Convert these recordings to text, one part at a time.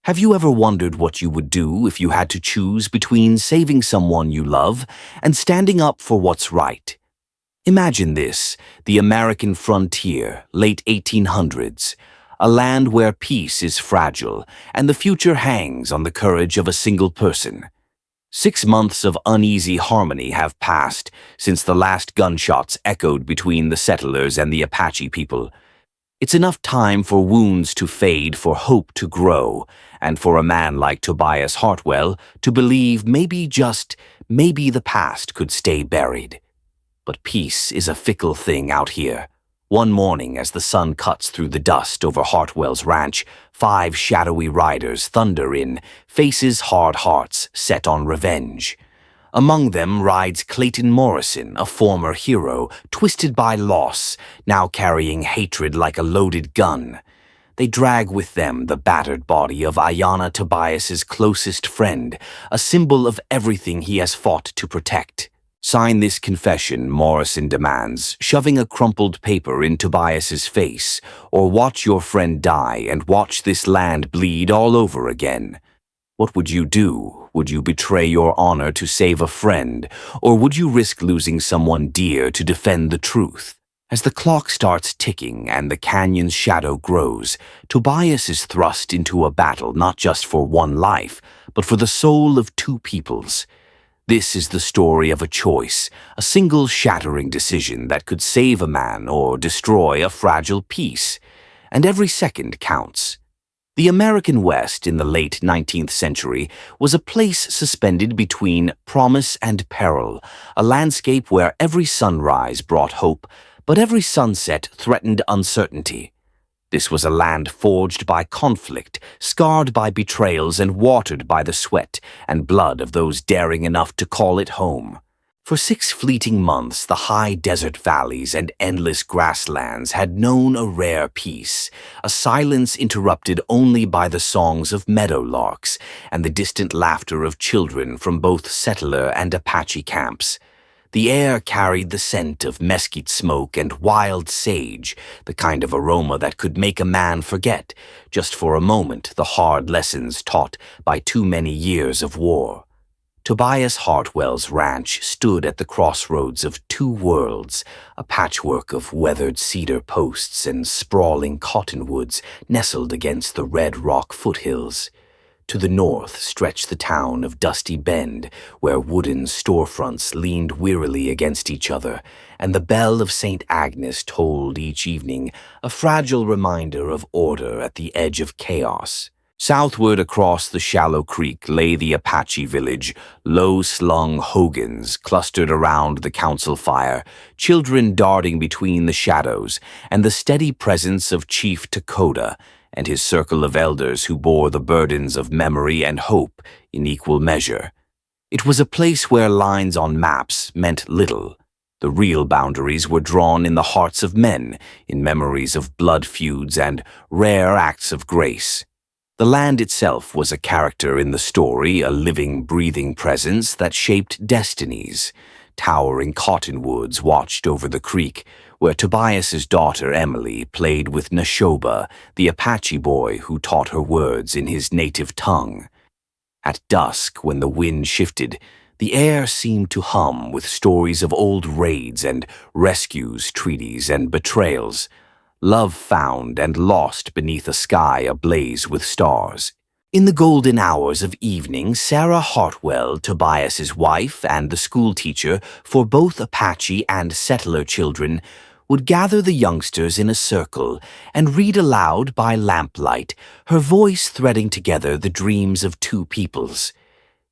Have you ever wondered what you would do if you had to choose between saving someone you love and standing up for what's right? Imagine this, the American frontier, late 1800s, a land where peace is fragile and the future hangs on the courage of a single person. 6 months of uneasy harmony have passed since the last gunshots echoed between the settlers and the Apache people. It's enough time for wounds to fade, for hope to grow, and for a man like Tobias Hartwell to believe maybe the past could stay buried. But peace is a fickle thing out here. One morning, as the sun cuts through the dust over Hartwell's ranch, 5 shadowy riders thunder in, faces hard hearts set on revenge. Among them rides Clayton Morrison, a former hero, twisted by loss, now carrying hatred like a loaded gun. They drag with them the battered body of Ayanna Tobias's closest friend, a symbol of everything he has fought to protect. "Sign this confession," Morrison demands, shoving a crumpled paper in Tobias's face, "or watch your friend die and watch this land bleed all over again." What would you do? Would you betray your honor to save a friend, or would you risk losing someone dear to defend the truth? As the clock starts ticking and the canyon's shadow grows, Tobias is thrust into a battle not just for one life, but for the soul of 2 peoples. This is the story of a choice, a single shattering decision that could save a man or destroy a fragile peace. And every second counts. The American West in the late 19th century was a place suspended between promise and peril, a landscape where every sunrise brought hope, but every sunset threatened uncertainty. This was a land forged by conflict, scarred by betrayals, and watered by the sweat and blood of those daring enough to call it home. For 6 fleeting months, the high desert valleys and endless grasslands had known a rare peace, a silence interrupted only by the songs of meadowlarks and the distant laughter of children from both settler and Apache camps. The air carried the scent of mesquite smoke and wild sage, the kind of aroma that could make a man forget, just for a moment, the hard lessons taught by too many years of war. Tobias Hartwell's ranch stood at the crossroads of 2 worlds, a patchwork of weathered cedar posts and sprawling cottonwoods nestled against the red rock foothills. To the north stretched the town of Dusty Bend, where wooden storefronts leaned wearily against each other, and the bell of St. Agnes tolled each evening, a fragile reminder of order at the edge of chaos. Southward across the shallow creek lay the Apache village, low-slung hogans clustered around the council fire, children darting between the shadows, and the steady presence of Chief Dakota and his circle of elders who bore the burdens of memory and hope in equal measure. It was a place where lines on maps meant little. The real boundaries were drawn in the hearts of men, in memories of blood feuds and rare acts of grace. The land itself was a character in the story, a living, breathing presence that shaped destinies. Towering cottonwoods watched over the creek, where Tobias's daughter Emily played with Nashoba, the Apache boy who taught her words in his native tongue. At dusk, when the wind shifted, the air seemed to hum with stories of old raids and rescues, treaties, and betrayals. Love found and lost beneath a sky ablaze with stars. In the golden hours of evening, Sarah Hartwell, Tobias's wife and the schoolteacher for both Apache and settler children, would gather the youngsters in a circle and read aloud by lamplight, her voice threading together the dreams of 2 peoples.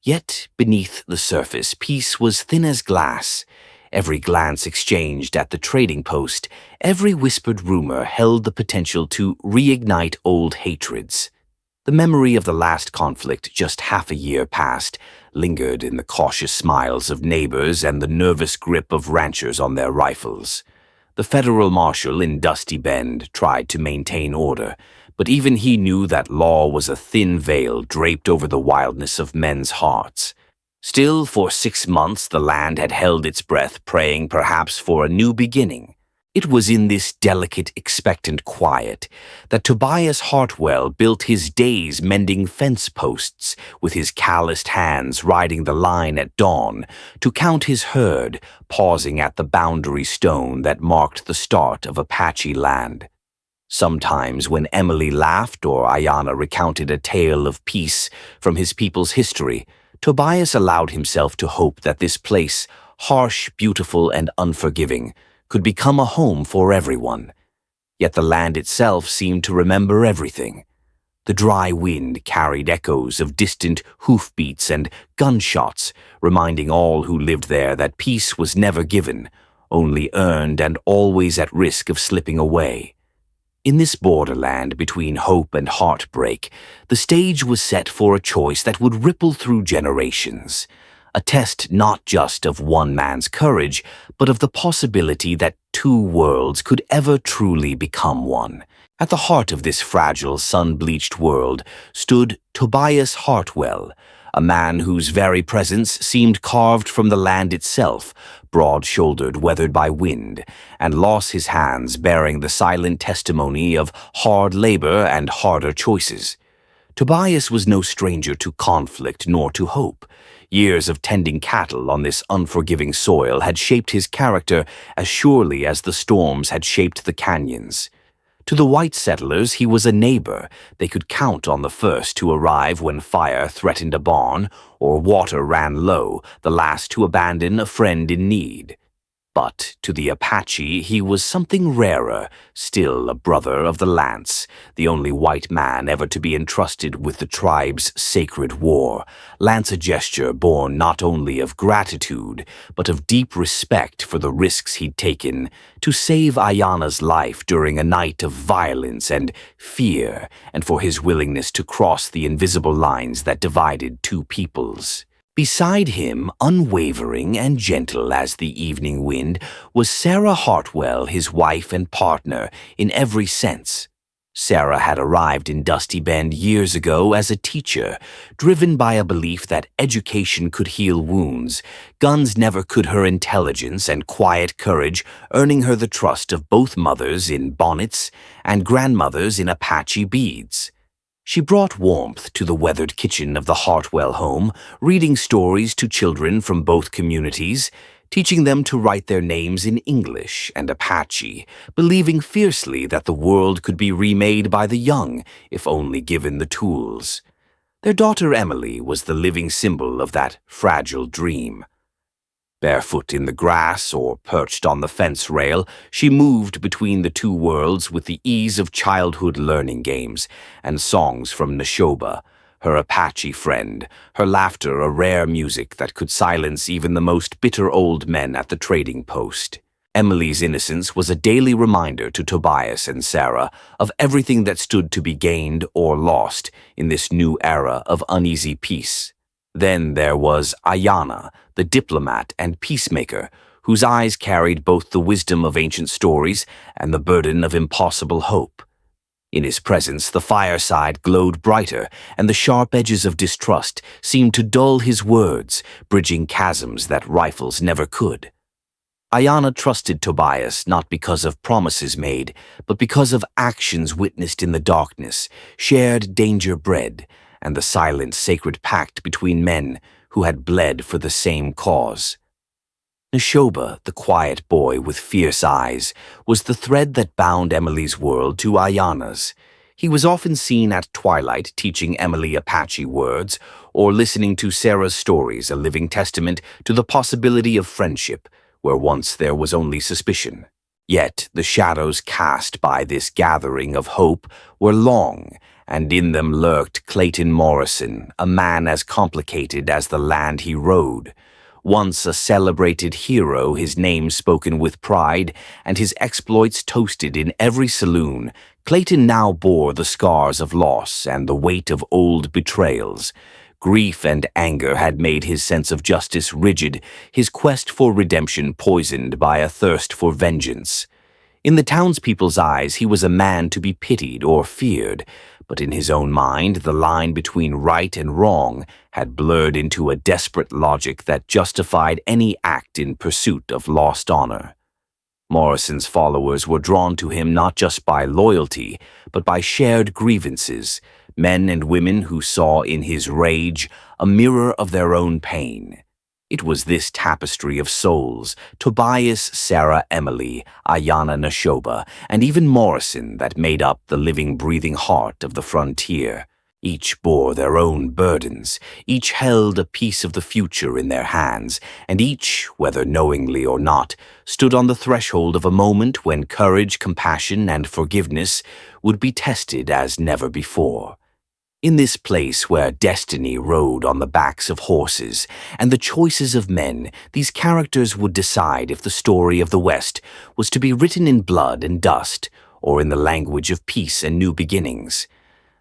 Yet, beneath the surface, peace was thin as glass. Every glance exchanged at the trading post, every whispered rumor held the potential to reignite old hatreds. The memory of the last conflict, just half a year past, lingered in the cautious smiles of neighbors and the nervous grip of ranchers on their rifles. The federal marshal in Dusty Bend tried to maintain order, but even he knew that law was a thin veil draped over the wildness of men's hearts. Still, for 6 months the land had held its breath, praying perhaps for a new beginning. It was in this delicate, expectant quiet that Tobias Hartwell built his days mending fence posts, with his calloused hands riding the line at dawn, to count his herd, pausing at the boundary stone that marked the start of Apache land. Sometimes when Emily laughed or Ayanna recounted a tale of peace from his people's history, Tobias allowed himself to hope that this place, harsh, beautiful, and unforgiving, could become a home for everyone. Yet the land itself seemed to remember everything. The dry wind carried echoes of distant hoofbeats and gunshots, reminding all who lived there that peace was never given, only earned and always at risk of slipping away. In this borderland between hope and heartbreak, the stage was set for a choice that would ripple through generations. A test not just of one man's courage, but of the possibility that two worlds could ever truly become one. At the heart of this fragile, sun-bleached world stood Tobias Hartwell, a man whose very presence seemed carved from the land itself, broad-shouldered, weathered by wind, and lost his hands bearing the silent testimony of hard labor and harder choices. Tobias was no stranger to conflict nor to hope. Years of tending cattle on this unforgiving soil had shaped his character as surely as the storms had shaped the canyons. To the white settlers, he was a neighbor. They could count on the first to arrive when fire threatened a barn or water ran low, the last to abandon a friend in need. But to the Apache, he was something rarer, still a brother of the lance, the only white man ever to be entrusted with the tribe's sacred war. Lance, a gesture born not only of gratitude, but of deep respect for the risks he'd taken to save Ayanna's life during a night of violence and fear, and for his willingness to cross the invisible lines that divided two peoples. Beside him, unwavering and gentle as the evening wind, was Sarah Hartwell, his wife and partner in every sense. Sarah had arrived in Dusty Bend years ago as a teacher, driven by a belief that education could heal wounds. Guns never could her intelligence and quiet courage, earning her the trust of both mothers in bonnets and grandmothers in Apache beads. She brought warmth to the weathered kitchen of the Hartwell home, reading stories to children from both communities, teaching them to write their names in English and Apache, believing fiercely that the world could be remade by the young if only given the tools. Their daughter Emily was the living symbol of that fragile dream. Barefoot in the grass or perched on the fence rail, she moved between the two worlds with the ease of childhood learning games and songs from Neshoba, her Apache friend, her laughter a rare music that could silence even the most bitter old men at the trading post. Emily's innocence was a daily reminder to Tobias and Sarah of everything that stood to be gained or lost in this new era of uneasy peace. Then there was Ayanna, the diplomat and peacemaker, whose eyes carried both the wisdom of ancient stories and the burden of impossible hope. In his presence, the fireside glowed brighter, and the sharp edges of distrust seemed to dull his words, bridging chasms that rifles never could. Ayanna trusted Tobias not because of promises made, but because of actions witnessed in the darkness, shared danger bred, and the silent sacred pact between men who had bled for the same cause. Neshoba, the quiet boy with fierce eyes, was the thread that bound Emily's world to Ayanna's. He was often seen at twilight teaching Emily Apache words or listening to Sarah's stories, a living testament to the possibility of friendship, where once there was only suspicion. Yet the shadows cast by this gathering of hope were long, and in them lurked Clayton Morrison, a man as complicated as the land he rode. Once a celebrated hero, his name spoken with pride, and his exploits toasted in every saloon, Clayton now bore the scars of loss and the weight of old betrayals. Grief and anger had made his sense of justice rigid, his quest for redemption poisoned by a thirst for vengeance. In the townspeople's eyes, he was a man to be pitied or feared, but in his own mind, the line between right and wrong had blurred into a desperate logic that justified any act in pursuit of lost honor. Morrison's followers were drawn to him not just by loyalty, but by shared grievances, men and women who saw in his rage a mirror of their own pain. It was this tapestry of souls, Tobias, Sarah, Emily, Ayanna, Nashoba, and even Morrison, that made up the living, breathing heart of the frontier. Each bore their own burdens, each held a piece of the future in their hands, and each, whether knowingly or not, stood on the threshold of a moment when courage, compassion, and forgiveness would be tested as never before. In this place where destiny rode on the backs of horses and the choices of men, these characters would decide if the story of the West was to be written in blood and dust or in the language of peace and new beginnings.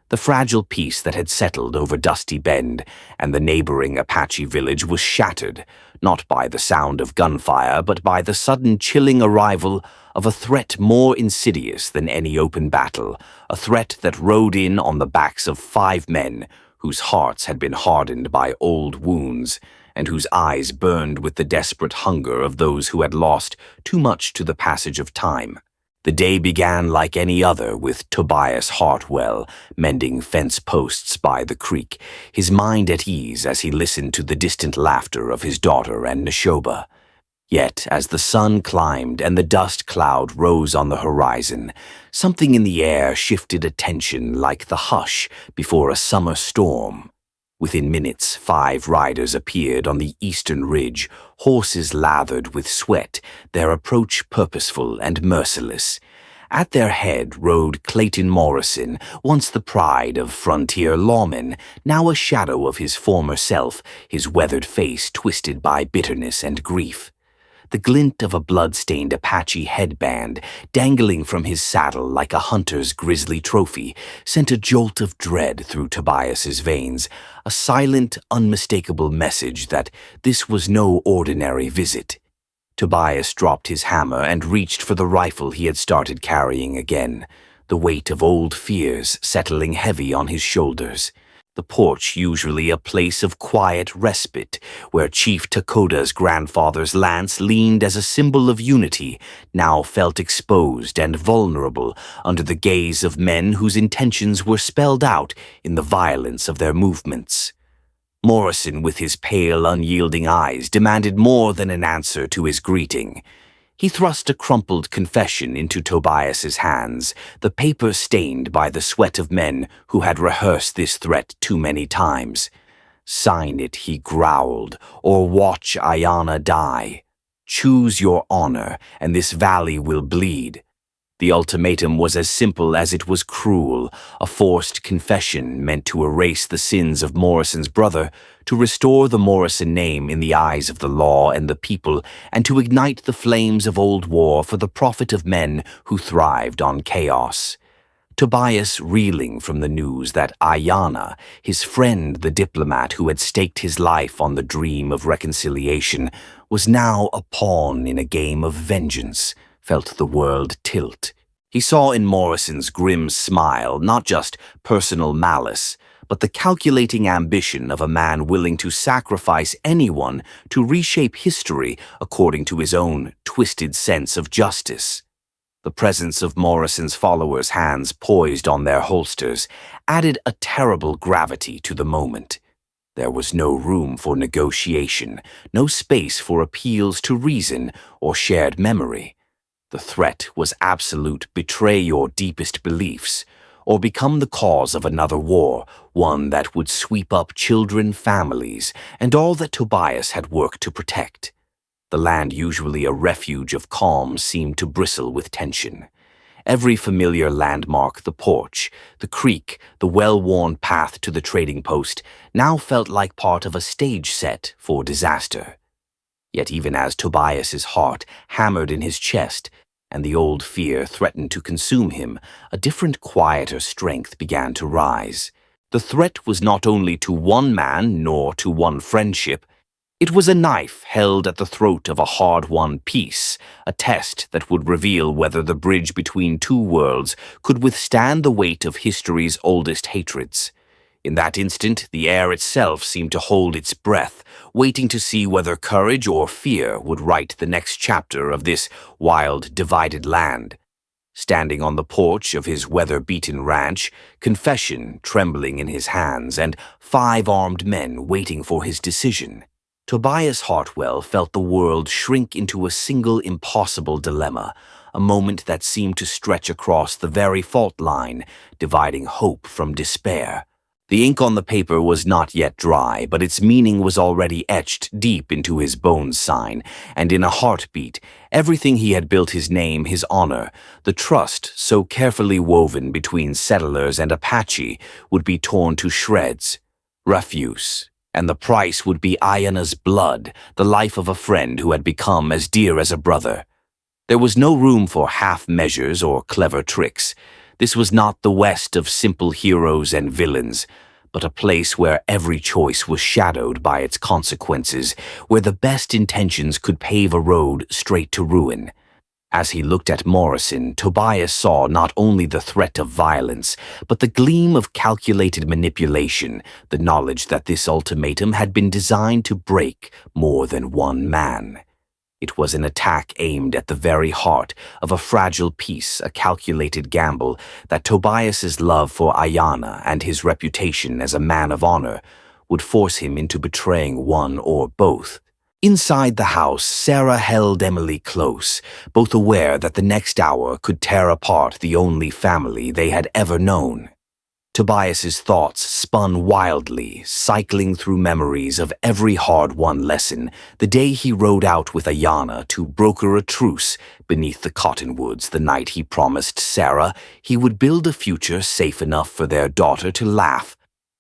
The fragile peace that had settled over Dusty Bend and the neighboring Apache village was shattered, not by the sound of gunfire, but by the sudden chilling arrival of a threat more insidious than any open battle, a threat that rode in on the backs of 5 men whose hearts had been hardened by old wounds and whose eyes burned with the desperate hunger of those who had lost too much to the passage of time. The day began like any other with Tobias Hartwell mending fence posts by the creek, his mind at ease as he listened to the distant laughter of his daughter and Nashoba. Yet, as the sun climbed and the dust cloud rose on the horizon, something in the air shifted attention like the hush before a summer storm. Within minutes, 5 riders appeared on the eastern ridge, horses lathered with sweat, their approach purposeful and merciless. At their head rode Clayton Morrison, once the pride of frontier lawmen, now a shadow of his former self, his weathered face twisted by bitterness and grief. The glint of a blood-stained Apache headband, dangling from his saddle like a hunter's grisly trophy, sent a jolt of dread through Tobias's veins, a silent, unmistakable message that this was no ordinary visit. Tobias dropped his hammer and reached for the rifle he had started carrying again, the weight of old fears settling heavy on his shoulders. The porch, usually a place of quiet respite, where Chief Takoda's grandfather's lance leaned as a symbol of unity, now felt exposed and vulnerable under the gaze of men whose intentions were spelled out in the violence of their movements. Morrison, with his pale, unyielding eyes, demanded more than an answer to his greeting. He thrust a crumpled confession into Tobias's hands, the paper stained by the sweat of men who had rehearsed this threat too many times. "Sign it," he growled, "or watch Ayanna die. Choose your honor, and this valley will bleed." The ultimatum was as simple as it was cruel, a forced confession meant to erase the sins of Morrison's brother, to restore the Morrison name in the eyes of the law and the people, and to ignite the flames of old war for the profit of men who thrived on chaos. Tobias, reeling from the news that Ayanna, his friend the diplomat who had staked his life on the dream of reconciliation, was now a pawn in a game of vengeance, felt the world tilt. He saw in Morrison's grim smile not just personal malice, but the calculating ambition of a man willing to sacrifice anyone to reshape history according to his own twisted sense of justice. The presence of Morrison's followers' hands poised on their holsters added a terrible gravity to the moment. There was no room for negotiation, no space for appeals to reason or shared memory. The threat was absolute: betray your deepest beliefs, or become the cause of another war, one that would sweep up children, families, and all that Tobias had worked to protect. The land, usually a refuge of calm, seemed to bristle with tension. Every familiar landmark, the porch, the creek, the well-worn path to the trading post, now felt like part of a stage set for disaster. Yet even as Tobias's heart hammered in his chest, and the old fear threatened to consume him, a different, quieter strength began to rise. The threat was not only to one man, nor to one friendship. It was a knife held at the throat of a hard-won peace, a test that would reveal whether the bridge between two worlds could withstand the weight of history's oldest hatreds. In that instant, the air itself seemed to hold its breath, waiting to see whether courage or fear would write the next chapter of this wild, divided land. Standing on the porch of his weather-beaten ranch, confession trembling in his hands, and 5 armed men waiting for his decision, Tobias Hartwell felt the world shrink into a single impossible dilemma, a moment that seemed to stretch across the very fault line, dividing hope from despair. The ink on the paper was not yet dry, but its meaning was already etched deep into his bones sign, and in a heartbeat, everything he had built, his name, his honor, the trust so carefully woven between settlers and Apache, would be torn to shreds. Refuse. And the price would be Ayana's blood, the life of a friend who had become as dear as a brother. There was no room for half measures or clever tricks. This was not the West of simple heroes and villains, but a place where every choice was shadowed by its consequences, where the best intentions could pave a road straight to ruin. As he looked at Morrison, Tobias saw not only the threat of violence, but the gleam of calculated manipulation, the knowledge that this ultimatum had been designed to break more than one man. It was an attack aimed at the very heart of a fragile peace, a calculated gamble that Tobias's love for Ayana and his reputation as a man of honor would force him into betraying one or both. Inside the house, Sarah held Emily close, both aware that the next hour could tear apart the only family they had ever known. Tobias's thoughts spun wildly, cycling through memories of every hard-won lesson, the day he rode out with Ayana to broker a truce beneath the cottonwoods, the night he promised Sarah he would build a future safe enough for their daughter to laugh.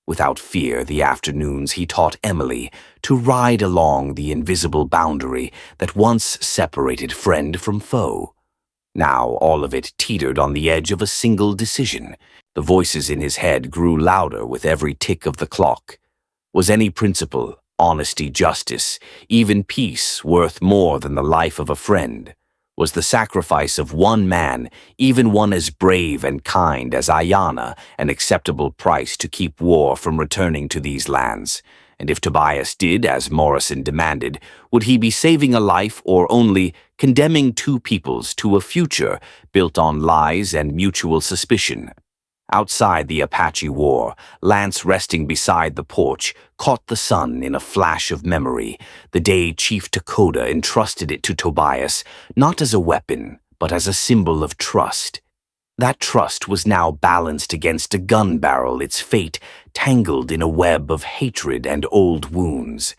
Without fear, the afternoons he taught Emily to ride along the invisible boundary that once separated friend from foe. Now all of it teetered on the edge of a single decision. The voices in his head grew louder with every tick of the clock. Was any principle, honesty, justice, even peace worth more than the life of a friend? Was the sacrifice of one man, even one as brave and kind as Ayana, an acceptable price to keep war from returning to these lands? And if Tobias did, as Morrison demanded, would he be saving a life or only condemning 2 peoples to a future built on lies and mutual suspicion? Outside the Apache war, Lance, resting beside the porch, caught the sun in a flash of memory, the day Chief Dakota entrusted it to Tobias, not as a weapon, but as a symbol of trust. That trust was now balanced against a gun barrel, its fate tangled in a web of hatred and old wounds.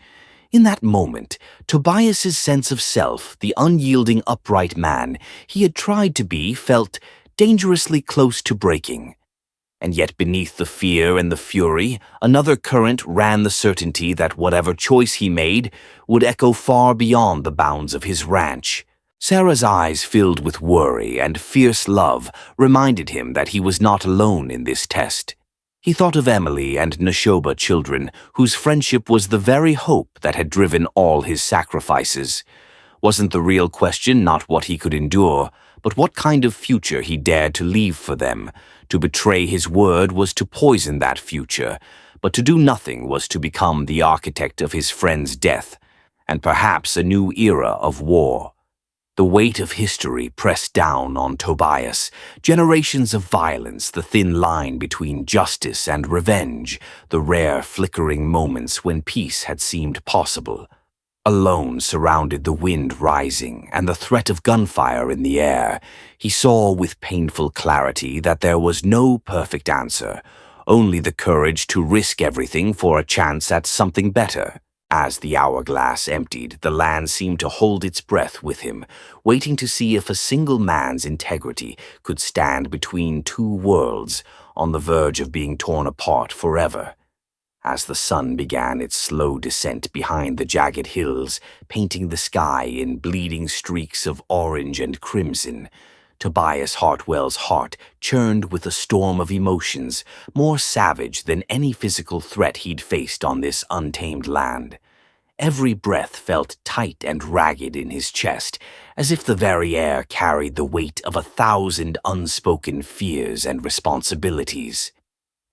In that moment, Tobias's sense of self, the unyielding, upright man he had tried to be, felt dangerously close to breaking. And yet beneath the fear and the fury, another current ran the certainty that whatever choice he made would echo far beyond the bounds of his ranch. Sarah's eyes, filled with worry and fierce love, reminded him that he was not alone in this test. He thought of Emily and Neshoba children, whose friendship was the very hope that had driven all his sacrifices. Wasn't the real question not what he could endure, but what kind of future he dared to leave for them? To betray his word was to poison that future, but to do nothing was to become the architect of his friend's death, and perhaps a new era of war. The weight of history pressed down on Tobias, generations of violence, the thin line between justice and revenge, the rare flickering moments when peace had seemed possible. Alone, surrounded, the wind rising and the threat of gunfire in the air, he saw with painful clarity that there was no perfect answer, only the courage to risk everything for a chance at something better. As the hourglass emptied, the land seemed to hold its breath with him, waiting to see if a single man's integrity could stand between 2 worlds on the verge of being torn apart forever. As the sun began its slow descent behind the jagged hills, painting the sky in bleeding streaks of orange and crimson, Tobias Hartwell's heart churned with a storm of emotions, more savage than any physical threat he'd faced on this untamed land. Every breath felt tight and ragged in his chest, as if the very air carried the weight of 1,000 unspoken fears and responsibilities.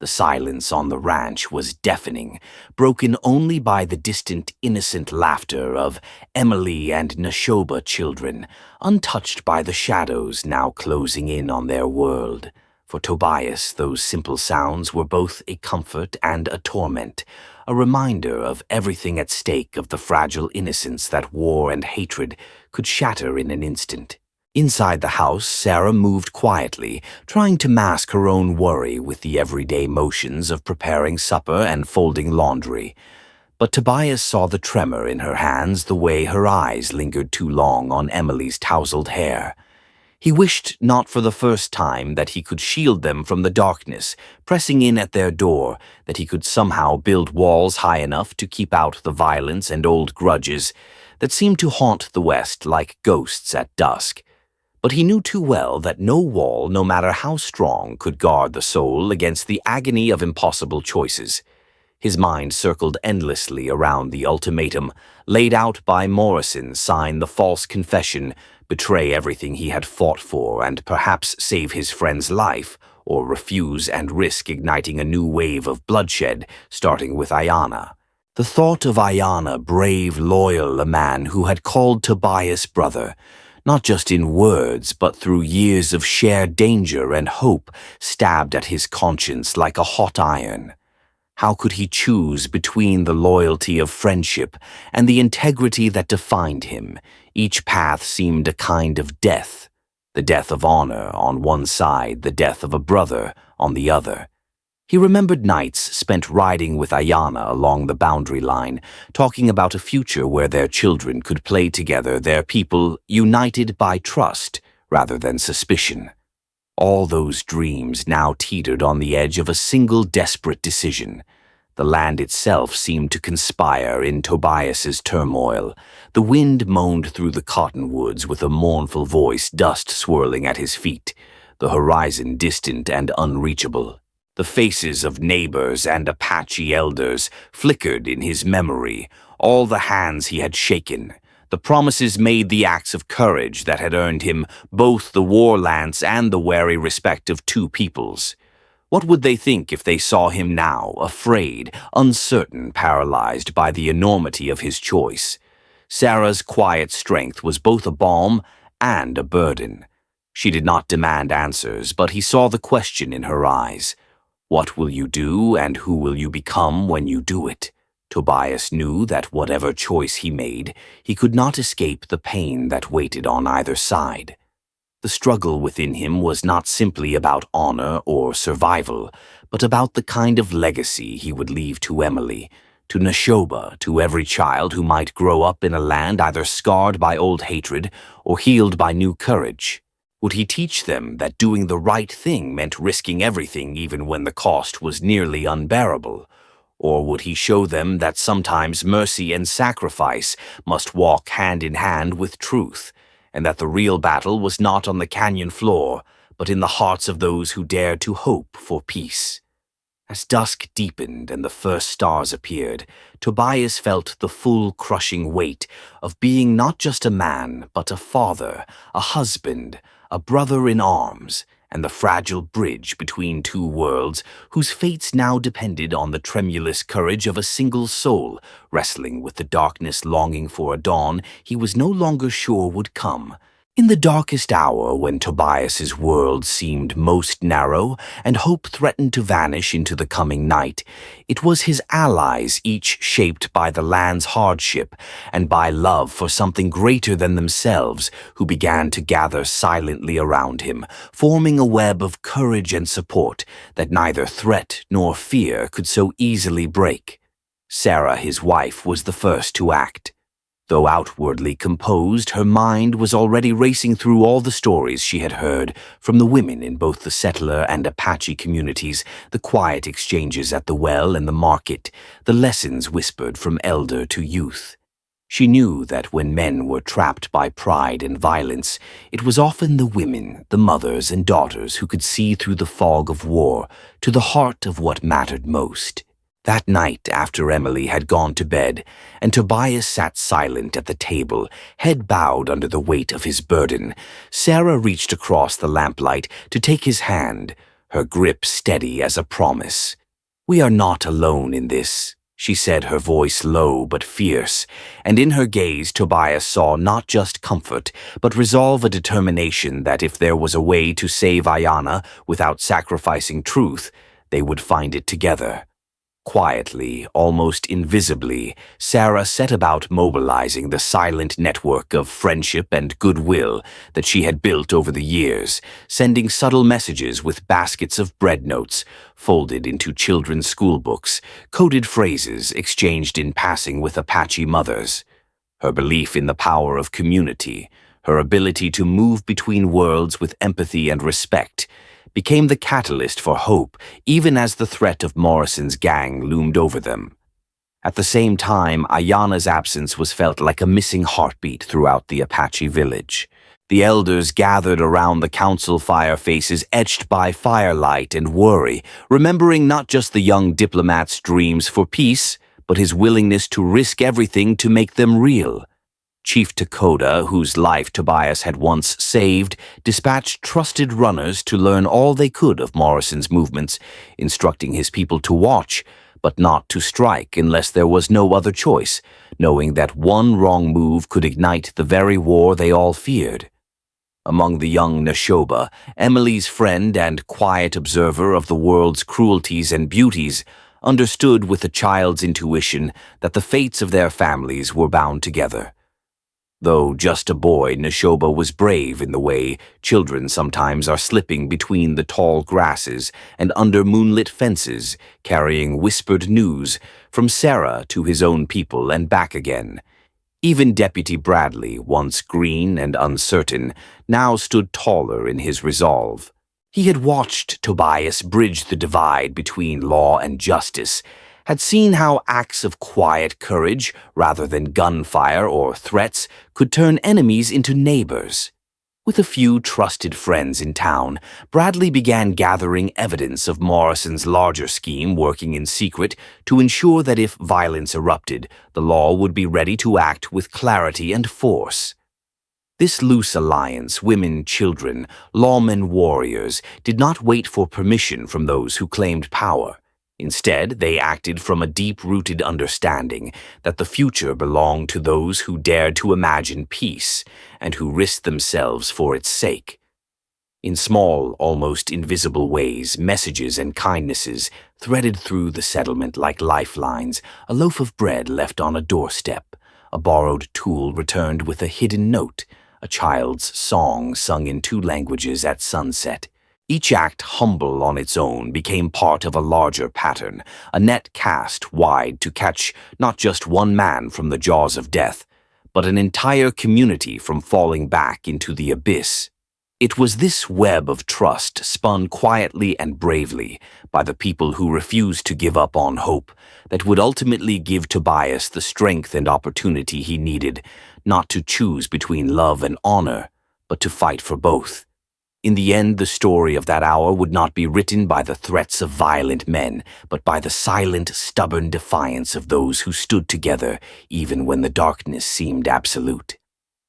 The silence on the ranch was deafening, broken only by the distant, innocent laughter of Emily and Neshoba children, untouched by the shadows now closing in on their world. For Tobias, those simple sounds were both a comfort and a torment, a reminder of everything at stake, of the fragile innocence that war and hatred could shatter in an instant. Inside the house, Sarah moved quietly, trying to mask her own worry with the everyday motions of preparing supper and folding laundry. But Tobias saw the tremor in her hands, the way her eyes lingered too long on Emily's tousled hair. He wished, not for the first time, that he could shield them from the darkness, pressing in at their door, that he could somehow build walls high enough to keep out the violence and old grudges that seemed to haunt the West like ghosts at dusk. But he knew too well that no wall, no matter how strong, could guard the soul against the agony of impossible choices. His mind circled endlessly around the ultimatum laid out by Morrison: sign the false confession, betray everything he had fought for, and perhaps save his friend's life, or refuse and risk igniting a new wave of bloodshed, starting with Ayanna. The thought of Ayanna, brave, loyal, a man who had called Tobias brother, not just in words, but through years of shared danger and hope, stabbed at his conscience like a hot iron. How could he choose between the loyalty of friendship and the integrity that defined him? Each path seemed a kind of death. The death of honor on one side, the death of a brother on the other. He remembered nights spent riding with Ayanna along the boundary line, talking about a future where their children could play together, their people united by trust rather than suspicion. All those dreams now teetered on the edge of a single desperate decision. The land itself seemed to conspire in Tobias's turmoil. The wind moaned through the cottonwoods with a mournful voice, dust swirling at his feet, the horizon distant and unreachable. The faces of neighbors and Apache elders flickered in his memory, all the hands he had shaken, the promises made, the acts of courage that had earned him both the war lance and the wary respect of two peoples. What would they think if they saw him now, afraid, uncertain, paralyzed by the enormity of his choice? Sarah's quiet strength was both a balm and a burden. She did not demand answers, but he saw the question in her eyes. What will you do, and who will you become when you do it? Tobias knew that whatever choice he made, he could not escape the pain that waited on either side. The struggle within him was not simply about honor or survival, but about the kind of legacy he would leave to Emily, to Neshoba, to every child who might grow up in a land either scarred by old hatred or healed by new courage. Would he teach them that doing the right thing meant risking everything even when the cost was nearly unbearable? Or would he show them that sometimes mercy and sacrifice must walk hand in hand with truth, and that the real battle was not on the canyon floor, but in the hearts of those who dared to hope for peace? As dusk deepened and the first stars appeared, Tobias felt the full crushing weight of being not just a man, but a father, a husband, a brother in arms, and the fragile bridge between two worlds whose fates now depended on the tremulous courage of a single soul, wrestling with the darkness, longing for a dawn he was no longer sure would come. In the darkest hour, when Tobias's world seemed most narrow and hope threatened to vanish into the coming night, it was his allies, each shaped by the land's hardship and by love for something greater than themselves, who began to gather silently around him, forming a web of courage and support that neither threat nor fear could so easily break. Sarah, his wife, was the first to act. Though outwardly composed, her mind was already racing through all the stories she had heard from the women in both the settler and Apache communities, the quiet exchanges at the well and the market, the lessons whispered from elder to youth. She knew that when men were trapped by pride and violence, it was often the women, the mothers and daughters who could see through the fog of war to the heart of what mattered most. That night, after Emily had gone to bed, and Tobias sat silent at the table, head bowed under the weight of his burden, Sarah reached across the lamplight to take his hand, her grip steady as a promise. "We are not alone in this," she said, her voice low but fierce, and in her gaze Tobias saw not just comfort, but resolve, a determination that if there was a way to save Ayana without sacrificing truth, they would find it together. Quietly, almost invisibly, Sarah set about mobilizing the silent network of friendship and goodwill that she had built over the years, sending subtle messages with baskets of bread notes, folded into children's school books, coded phrases exchanged in passing with Apache mothers. Her belief in the power of community, her ability to move between worlds with empathy and respect, became the catalyst for hope even as the threat of Morrison's gang loomed over them. At the same time, Ayana's absence was felt like a missing heartbeat throughout the Apache village. The elders gathered around the council fire, faces etched by firelight and worry, remembering not just the young diplomat's dreams for peace, but his willingness to risk everything to make them real. Chief Dakota, whose life Tobias had once saved, dispatched trusted runners to learn all they could of Morrison's movements, instructing his people to watch, but not to strike unless there was no other choice, knowing that one wrong move could ignite the very war they all feared. Among the young Neshoba, Emily's friend and quiet observer of the world's cruelties and beauties, understood with a child's intuition that the fates of their families were bound together. Though just a boy, Neshoba was brave in the way children sometimes are, slipping between the tall grasses and under moonlit fences, carrying whispered news from Sarah to his own people and back again. Even Deputy Bradley, once green and uncertain, now stood taller in his resolve. He had watched Tobias bridge the divide between law and justice, had seen how acts of quiet courage, rather than gunfire or threats, could turn enemies into neighbors. With a few trusted friends in town, Bradley began gathering evidence of Morrison's larger scheme, working in secret to ensure that if violence erupted, the law would be ready to act with clarity and force. This loose alliance, women, children, lawmen, warriors, did not wait for permission from those who claimed power. Instead, they acted from a deep-rooted understanding that the future belonged to those who dared to imagine peace and who risked themselves for its sake. In small, almost invisible ways, messages and kindnesses threaded through the settlement like lifelines, a loaf of bread left on a doorstep, a borrowed tool returned with a hidden note, a child's song sung in 2 languages at sunset. Each act, humble on its own, became part of a larger pattern, a net cast wide to catch not just one man from the jaws of death, but an entire community from falling back into the abyss. It was this web of trust, spun quietly and bravely by the people who refused to give up on hope, that would ultimately give Tobias the strength and opportunity he needed, not to choose between love and honor, but to fight for both. In the end, the story of that hour would not be written by the threats of violent men, but by the silent, stubborn defiance of those who stood together even when the darkness seemed absolute.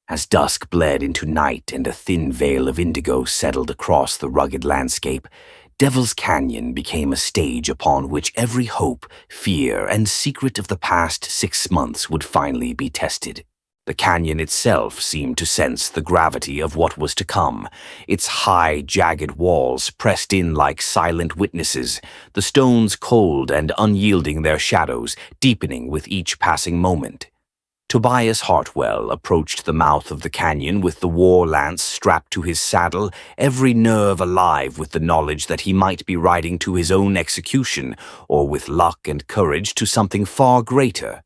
As dusk bled into night and a thin veil of indigo settled across the rugged landscape, Devil's Canyon became a stage upon which every hope, fear, and secret of the past 6 months would finally be tested. The canyon itself seemed to sense the gravity of what was to come, its high, jagged walls pressed in like silent witnesses, the stones cold and unyielding, their shadows deepening with each passing moment. Tobias Hartwell approached the mouth of the canyon with the war lance strapped to his saddle, every nerve alive with the knowledge that he might be riding to his own execution, or with luck and courage to something far greater.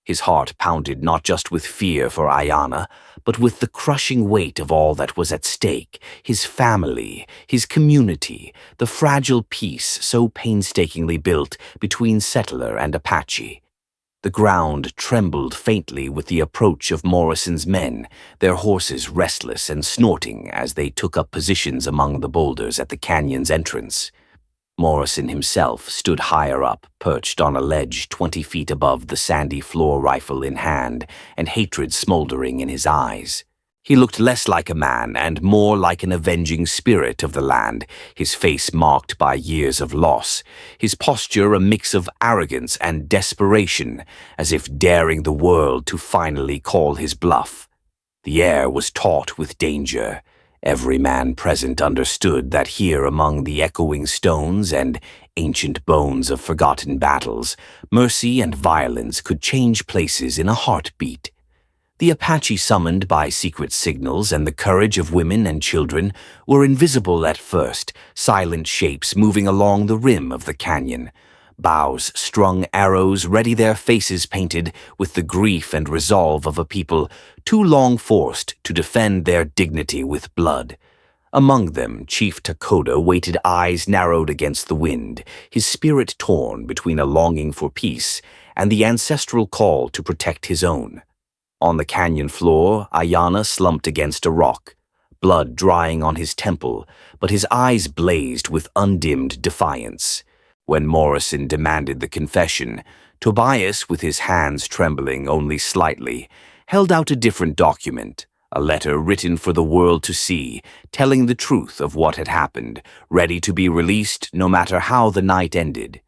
His heart pounded not just with fear for Ayana, but with the crushing weight of all that was at stake, his family, his community, the fragile peace so painstakingly built between settler and Apache. The ground trembled faintly with the approach of Morrison's men, their horses restless and snorting as they took up positions among the boulders at the canyon's entrance. Morrison himself stood higher up, perched on a ledge 20 feet above the sandy floor, rifle in hand, and hatred smoldering in his eyes. He looked less like a man and more like an avenging spirit of the land, his face marked by years of loss, his posture a mix of arrogance and desperation, as if daring the world to finally call his bluff. The air was taut with danger. Every man present understood that here among the echoing stones and ancient bones of forgotten battles, mercy and violence could change places in a heartbeat. The Apache summoned by secret signals and the courage of women and children were invisible at first, silent shapes moving along the rim of the canyon. Bows strung arrows ready, their faces painted with the grief and resolve of a people too long forced to defend their dignity with blood. Among them, Chief Takoda waited, eyes narrowed against the wind, his spirit torn between a longing for peace and the ancestral call to protect his own. On the canyon floor, Ayana slumped against a rock, blood drying on his temple, but his eyes blazed with undimmed defiance. When Morrison demanded the confession, Tobias, with his hands trembling only slightly, held out a different document, a letter written for the world to see, telling the truth of what had happened, ready to be released no matter how the night ended.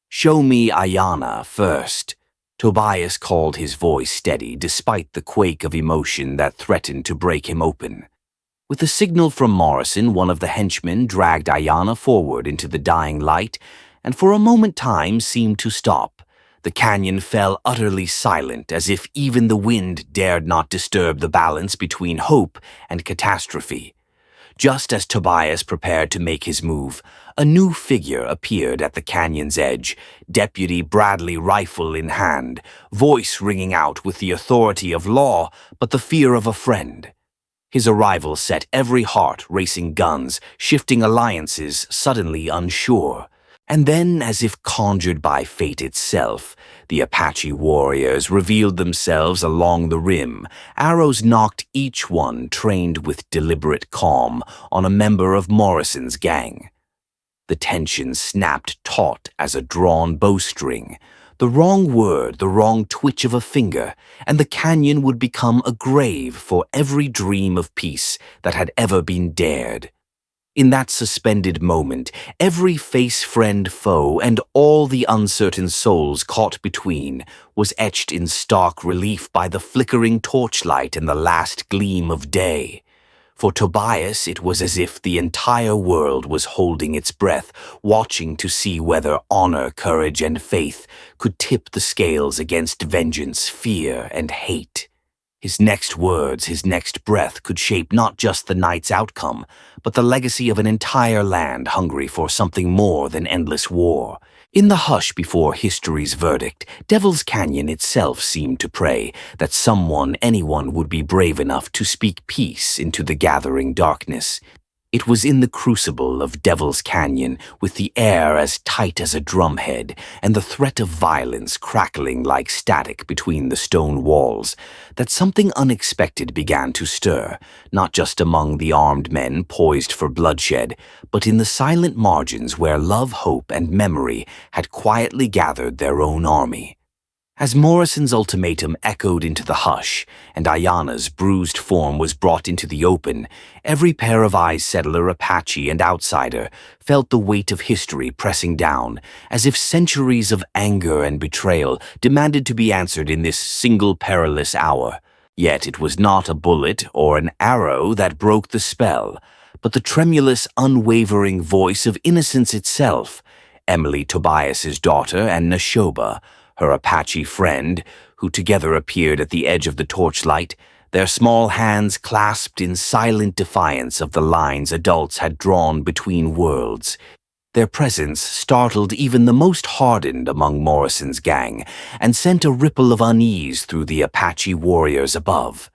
"Show me Ayana first." Tobias called, his voice steady despite the quake of emotion that threatened to break him open. With a signal from Morrison, one of the henchmen dragged Ayana forward into the dying light, and for a moment time seemed to stop. The canyon fell utterly silent, as if even the wind dared not disturb the balance between hope and catastrophe. Just as Tobias prepared to make his move, a new figure appeared at the canyon's edge, Deputy Bradley, rifle in hand, voice ringing out with the authority of law but the fear of a friend. His arrival set every heart racing, guns, shifting alliances suddenly unsure. And then, as if conjured by fate itself, the Apache warriors revealed themselves along the rim. Arrows knocked, each one trained with deliberate calm on a member of Morrison's gang. The tension snapped taut as a drawn bowstring. The wrong word, the wrong twitch of a finger, and the canyon would become a grave for every dream of peace that had ever been dared. In that suspended moment, every face, friend, foe, and all the uncertain souls caught between was etched in stark relief by the flickering torchlight and the last gleam of day. For Tobias, it was as if the entire world was holding its breath, watching to see whether honor, courage, and faith could tip the scales against vengeance, fear, and hate. His next words, his next breath could shape not just the night's outcome, but the legacy of an entire land hungry for something more than endless war. In the hush before history's verdict, Devil's Canyon itself seemed to pray that someone, anyone, would be brave enough to speak peace into the gathering darkness. It was in the crucible of Devil's Canyon, with the air as tight as a drumhead and the threat of violence crackling like static between the stone walls, that something unexpected began to stir, not just among the armed men poised for bloodshed, but in the silent margins where love, hope, and memory had quietly gathered their own army. As Morrison's ultimatum echoed into the hush, and Ayana's bruised form was brought into the open, every pair of eyes, settler, Apache, and outsider, felt the weight of history pressing down, as if centuries of anger and betrayal demanded to be answered in this single perilous hour. Yet it was not a bullet or an arrow that broke the spell, but the tremulous, unwavering voice of innocence itself, Emily, Tobias's daughter, and Nashoba, her Apache friend, who together appeared at the edge of the torchlight, their small hands clasped in silent defiance of the lines adults had drawn between worlds. Their presence startled even the most hardened among Morrison's gang and sent a ripple of unease through the Apache warriors above.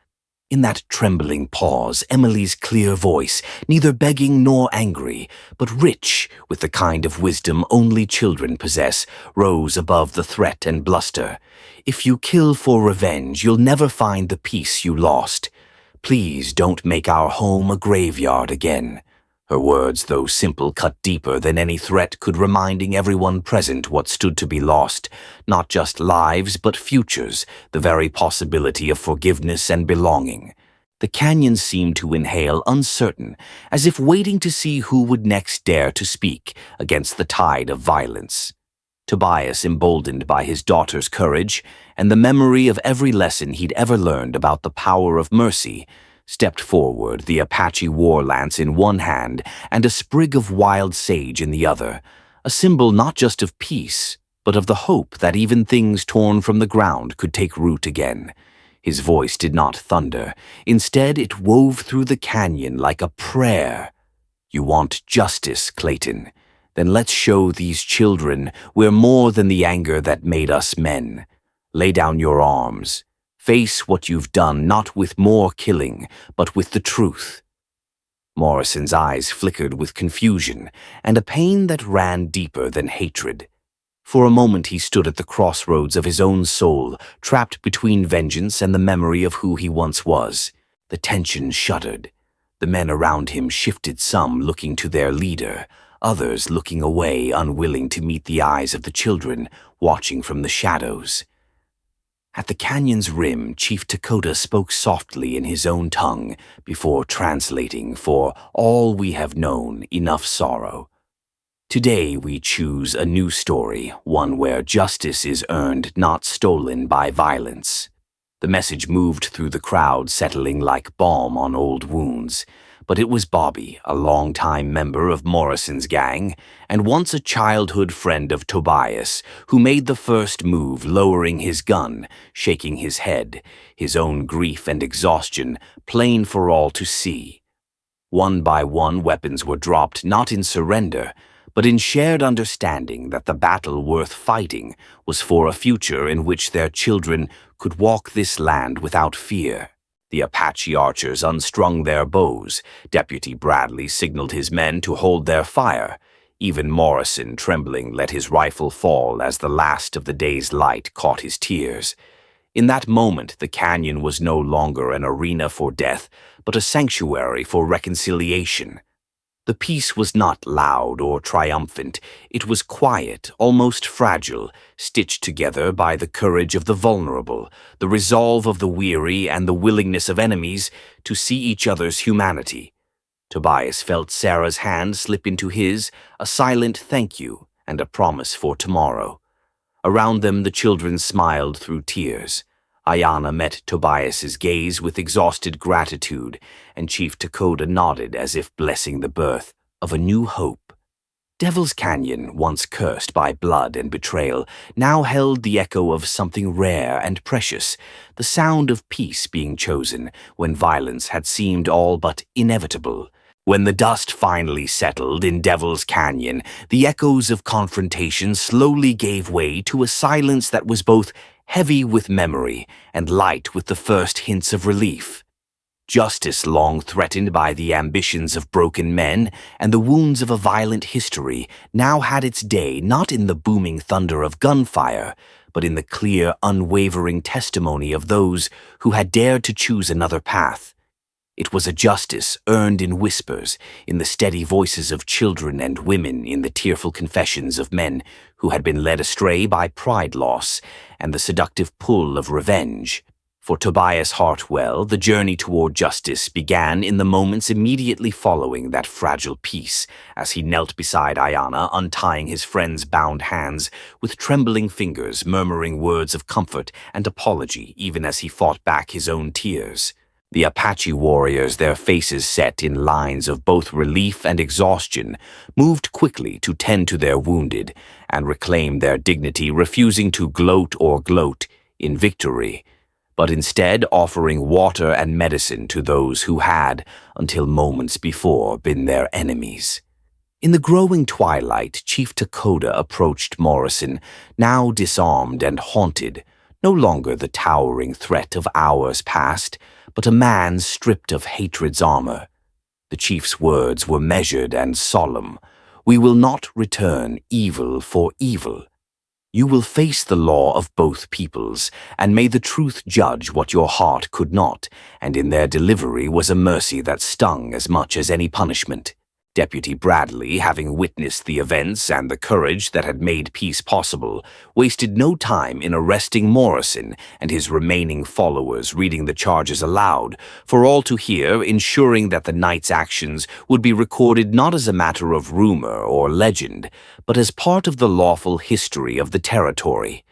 In that trembling pause, Emily's clear voice, neither begging nor angry, but rich with the kind of wisdom only children possess, rose above the threat and bluster. "If you kill for revenge, you'll never find the peace you lost. Please don't make our home a graveyard again." Her words, though simple, cut deeper than any threat could, reminding everyone present what stood to be lost, not just lives but futures, the very possibility of forgiveness and belonging. The canyon seemed to inhale uncertain, as if waiting to see who would next dare to speak against the tide of violence. Tobias, emboldened by his daughter's courage and the memory of every lesson he'd ever learned about the power of mercy, stepped forward, the Apache war lance in one hand and a sprig of wild sage in the other, a symbol not just of peace, but of the hope that even things torn from the ground could take root again. His voice did not thunder. Instead, it wove through the canyon like a prayer. "You want justice, Clayton? Then let's show these children we're more than the anger that made us men. Lay down your arms. Face what you've done, not with more killing, but with the truth." Morrison's eyes flickered with confusion and a pain that ran deeper than hatred. For a moment he stood at the crossroads of his own soul, trapped between vengeance and the memory of who he once was. The tension shuddered. The men around him shifted, some looking to their leader, others looking away, unwilling to meet the eyes of the children, watching from the shadows. At the canyon's rim, Chief Dakota spoke softly in his own tongue before translating, "For all we have known, enough sorrow. Today we choose a new story, one where justice is earned, not stolen by violence." The message moved through the crowd, settling like balm on old wounds. But it was Bobby, a longtime member of Morrison's gang, and once a childhood friend of Tobias, who made the first move, lowering his gun, shaking his head, his own grief and exhaustion plain for all to see. One by one, weapons were dropped, not in surrender, but in shared understanding that the battle worth fighting was for a future in which their children could walk this land without fear. The Apache archers unstrung their bows. Deputy Bradley signaled his men to hold their fire. Even Morrison, trembling, let his rifle fall as the last of the day's light caught his tears. In that moment, the canyon was no longer an arena for death, but a sanctuary for reconciliation. The peace was not loud or triumphant. It was quiet, almost fragile, stitched together by the courage of the vulnerable, the resolve of the weary, and the willingness of enemies to see each other's humanity. Tobias felt Sarah's hand slip into his, a silent thank you and a promise for tomorrow. Around them, the children smiled through tears. Ayanna met Tobias's gaze with exhausted gratitude, and Chief Dakota nodded as if blessing the birth of a new hope. Devil's Canyon, once cursed by blood and betrayal, now held the echo of something rare and precious, the sound of peace being chosen when violence had seemed all but inevitable. When the dust finally settled in Devil's Canyon, the echoes of confrontation slowly gave way to a silence that was both heavy with memory and light with the first hints of relief. Justice, long threatened by the ambitions of broken men and the wounds of a violent history, now had its day not in the booming thunder of gunfire, but in the clear, unwavering testimony of those who had dared to choose another path. It was a justice earned in whispers, in the steady voices of children and women, in the tearful confessions of men who had been led astray by pride loss and the seductive pull of revenge. For Tobias Hartwell, the journey toward justice began in the moments immediately following that fragile peace, as he knelt beside Ayanna, untying his friend's bound hands, with trembling fingers, murmuring words of comfort and apology, even as he fought back his own tears. The Apache warriors, their faces set in lines of both relief and exhaustion, moved quickly to tend to their wounded and reclaim their dignity, refusing to gloat or gloat in victory, but instead offering water and medicine to those who had, until moments before, been their enemies. In the growing twilight, Chief Dakota approached Morrison, now disarmed and haunted, no longer the towering threat of hours past, but a man stripped of hatred's armor. The chief's words were measured and solemn. "We will not return evil for evil. You will face the law of both peoples, and may the truth judge what your heart could not," and in their delivery was a mercy that stung as much as any punishment. Deputy Bradley, having witnessed the events and the courage that had made peace possible, wasted no time in arresting Morrison and his remaining followers, reading the charges aloud, for all to hear, ensuring that the night's actions would be recorded not as a matter of rumor or legend, but as part of the lawful history of the territory.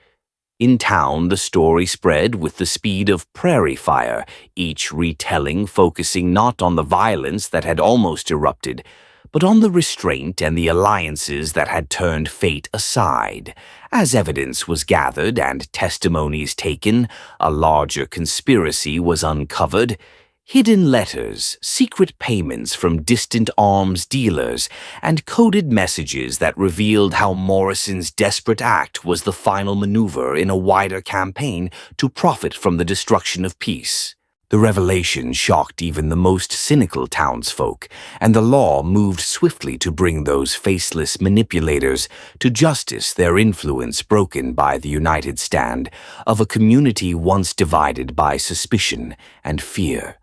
In town, the story spread with the speed of prairie fire, each retelling focusing not on the violence that had almost erupted, but on the restraint and the alliances that had turned fate aside. As evidence was gathered and testimonies taken, a larger conspiracy was uncovered. Hidden letters, secret payments from distant arms dealers, and coded messages that revealed how Morrison's desperate act was the final maneuver in a wider campaign to profit from the destruction of peace. The revelation shocked even the most cynical townsfolk, and the law moved swiftly to bring those faceless manipulators to justice, their influence broken by the united stand of a community once divided by suspicion and fear.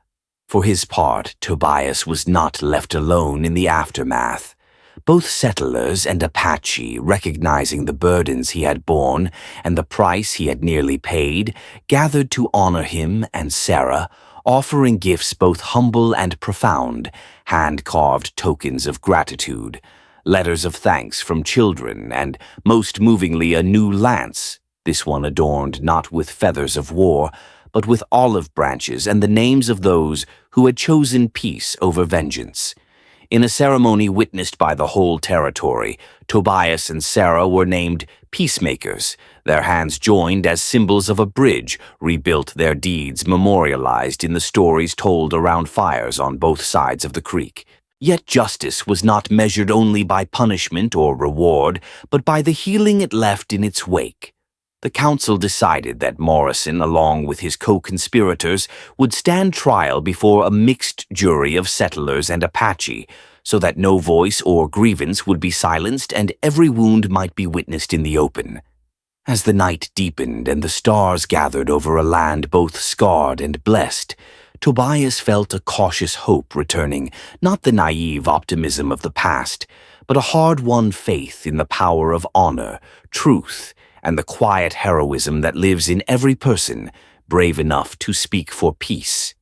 For his part, Tobias was not left alone in the aftermath. Both settlers and Apache, recognizing the burdens he had borne and the price he had nearly paid, gathered to honor him and Sarah, offering gifts both humble and profound, hand-carved tokens of gratitude, letters of thanks from children, and, most movingly, a new lance, this one adorned not with feathers of war, but with olive branches and the names of those who had chosen peace over vengeance. In a ceremony witnessed by the whole territory, Tobias and Sarah were named peacemakers, their hands joined as symbols of a bridge, rebuilt, their deeds memorialized in the stories told around fires on both sides of the creek. Yet justice was not measured only by punishment or reward, but by the healing it left in its wake. The council decided that Morrison, along with his co-conspirators, would stand trial before a mixed jury of settlers and Apache, so that no voice or grievance would be silenced and every wound might be witnessed in the open. As the night deepened and the stars gathered over a land both scarred and blessed, Tobias felt a cautious hope returning, not the naive optimism of the past, but a hard-won faith in the power of honor, truth, and the quiet heroism that lives in every person brave enough to speak for peace.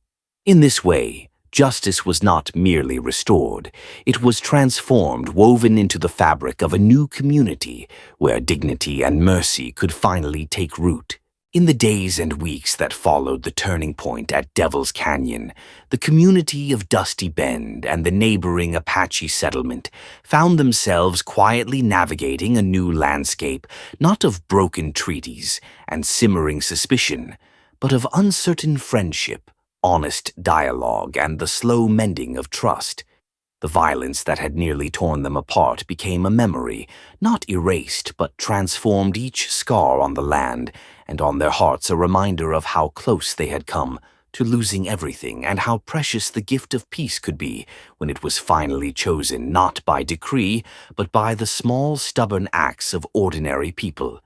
In this way, justice was not merely restored, it was transformed, woven into the fabric of a new community where dignity and mercy could finally take root. In the days and weeks that followed the turning point at Devil's Canyon, the community of Dusty Bend and the neighboring Apache settlement found themselves quietly navigating a new landscape, not of broken treaties and simmering suspicion, but of uncertain friendship, honest dialogue, and the slow mending of trust. The violence that had nearly torn them apart became a memory, not erased but transformed, each scar on the land and on their hearts a reminder of how close they had come to losing everything and how precious the gift of peace could be when it was finally chosen not by decree but by the small, stubborn acts of ordinary people.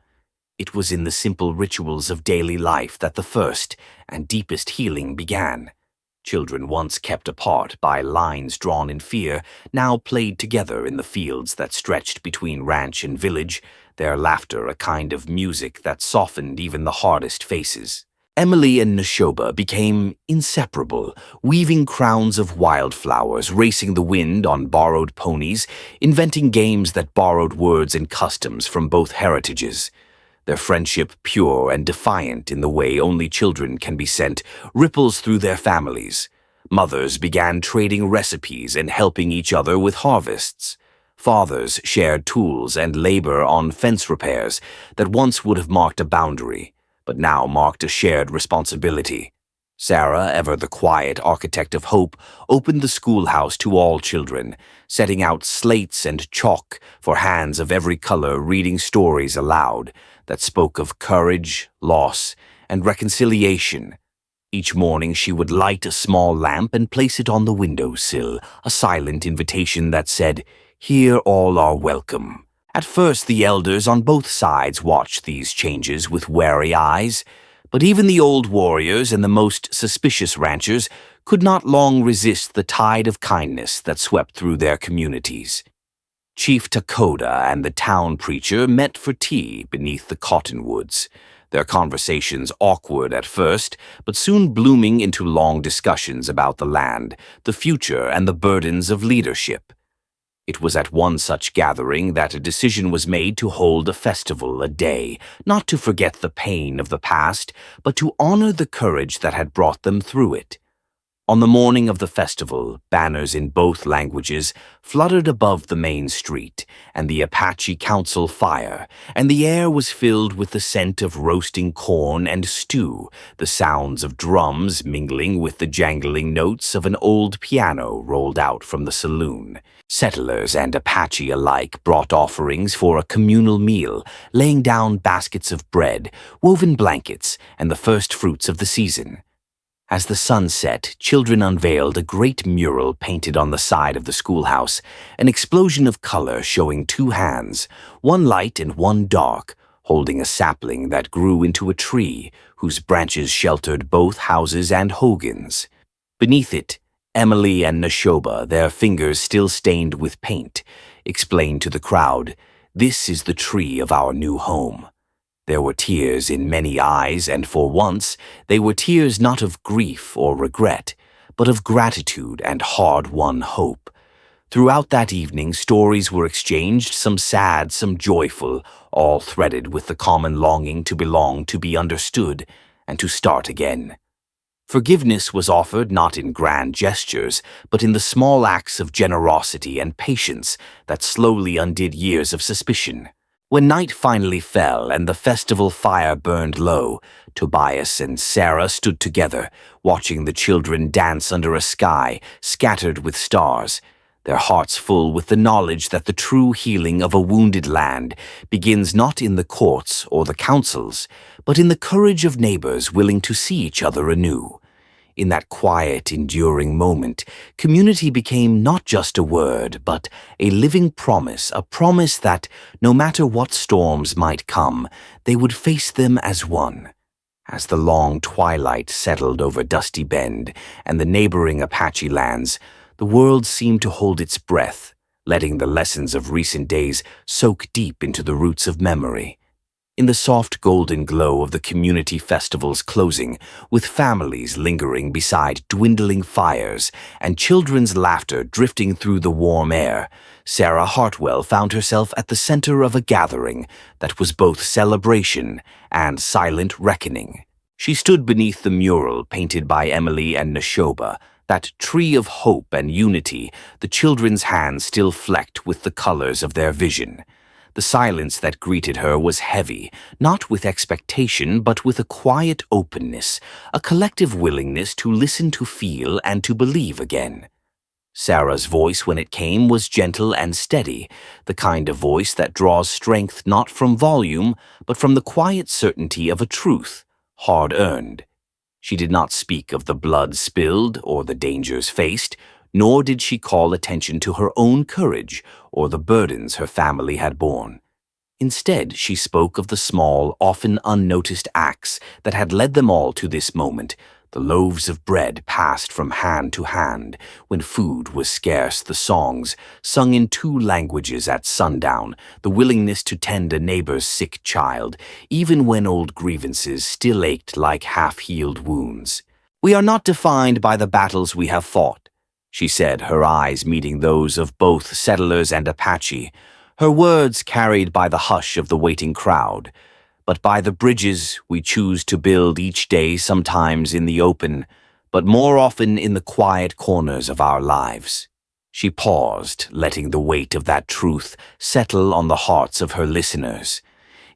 It was in the simple rituals of daily life that the first and deepest healing began. Children once kept apart by lines drawn in fear now played together in the fields that stretched between ranch and village, their laughter a kind of music that softened even the hardest faces. Emily and Neshoba became inseparable, weaving crowns of wildflowers, racing the wind on borrowed ponies, inventing games that borrowed words and customs from both heritages. Their friendship, pure and defiant in the way only children can be sent, ripples through their families. Mothers began trading recipes and helping each other with harvests. Fathers shared tools and labor on fence repairs that once would have marked a boundary, but now marked a shared responsibility. Sarah, ever the quiet architect of hope, opened the schoolhouse to all children, setting out slates and chalk for hands of every color, reading stories aloud that spoke of courage, loss, and reconciliation. Each morning she would light a small lamp and place it on the windowsill, a silent invitation that said, "Here all are welcome." At first the elders on both sides watched these changes with wary eyes, but even the old warriors and the most suspicious ranchers could not long resist the tide of kindness that swept through their communities. Chief Takoda and the town preacher met for tea beneath the cottonwoods, their conversations awkward at first, but soon blooming into long discussions about the land, the future, and the burdens of leadership. It was at one such gathering that a decision was made to hold a festival a day, not to forget the pain of the past, but to honor the courage that had brought them through it. On the morning of the festival, banners in both languages fluttered above the main street and the Apache Council fire, and the air was filled with the scent of roasting corn and stew, the sounds of drums mingling with the jangling notes of an old piano rolled out from the saloon. Settlers and Apache alike brought offerings for a communal meal, laying down baskets of bread, woven blankets, and the first fruits of the season. As the sun set, children unveiled a great mural painted on the side of the schoolhouse, an explosion of color showing two hands, one light and one dark, holding a sapling that grew into a tree whose branches sheltered both houses and hogans. Beneath it, Emily and Neshoba, their fingers still stained with paint, explained to the crowd, "This is the tree of our new home." There were tears in many eyes, and for once, they were tears not of grief or regret, but of gratitude and hard-won hope. Throughout that evening, stories were exchanged, some sad, some joyful, all threaded with the common longing to belong, to be understood, and to start again. Forgiveness was offered not in grand gestures, but in the small acts of generosity and patience that slowly undid years of suspicion. When night finally fell and the festival fire burned low, Tobias and Sarah stood together, watching the children dance under a sky scattered with stars, their hearts full with the knowledge that the true healing of a wounded land begins not in the courts or the councils, but in the courage of neighbors willing to see each other anew. In that quiet, enduring moment, community became not just a word, but a living promise, a promise that, no matter what storms might come, they would face them as one. As the long twilight settled over Dusty Bend and the neighboring Apache lands, the world seemed to hold its breath, letting the lessons of recent days soak deep into the roots of memory. In the soft golden glow of the community festival's closing, with families lingering beside dwindling fires and children's laughter drifting through the warm air, Sarah Hartwell found herself at the center of a gathering that was both celebration and silent reckoning. She stood beneath the mural painted by Emily and Neshoba, that tree of hope and unity, the children's hands still flecked with the colors of their vision. The silence that greeted her was heavy, not with expectation, but with a quiet openness, a collective willingness to listen, to feel, and to believe again. Sarah's voice, when it came, was gentle and steady, the kind of voice that draws strength not from volume, but from the quiet certainty of a truth, hard-earned. She did not speak of the blood spilled or the dangers faced, nor did she call attention to her own courage or the burdens her family had borne. Instead, she spoke of the small, often unnoticed acts that had led them all to this moment, the loaves of bread passed from hand to hand when food was scarce, the songs sung in 2 languages at sundown, the willingness to tend a neighbor's sick child, even when old grievances still ached like half-healed wounds. "We are not defined by the battles we have fought," she said, her eyes meeting those of both settlers and Apache, her words carried by the hush of the waiting crowd, "but by the bridges we choose to build each day, sometimes in the open, but more often in the quiet corners of our lives." She paused, letting the weight of that truth settle on the hearts of her listeners.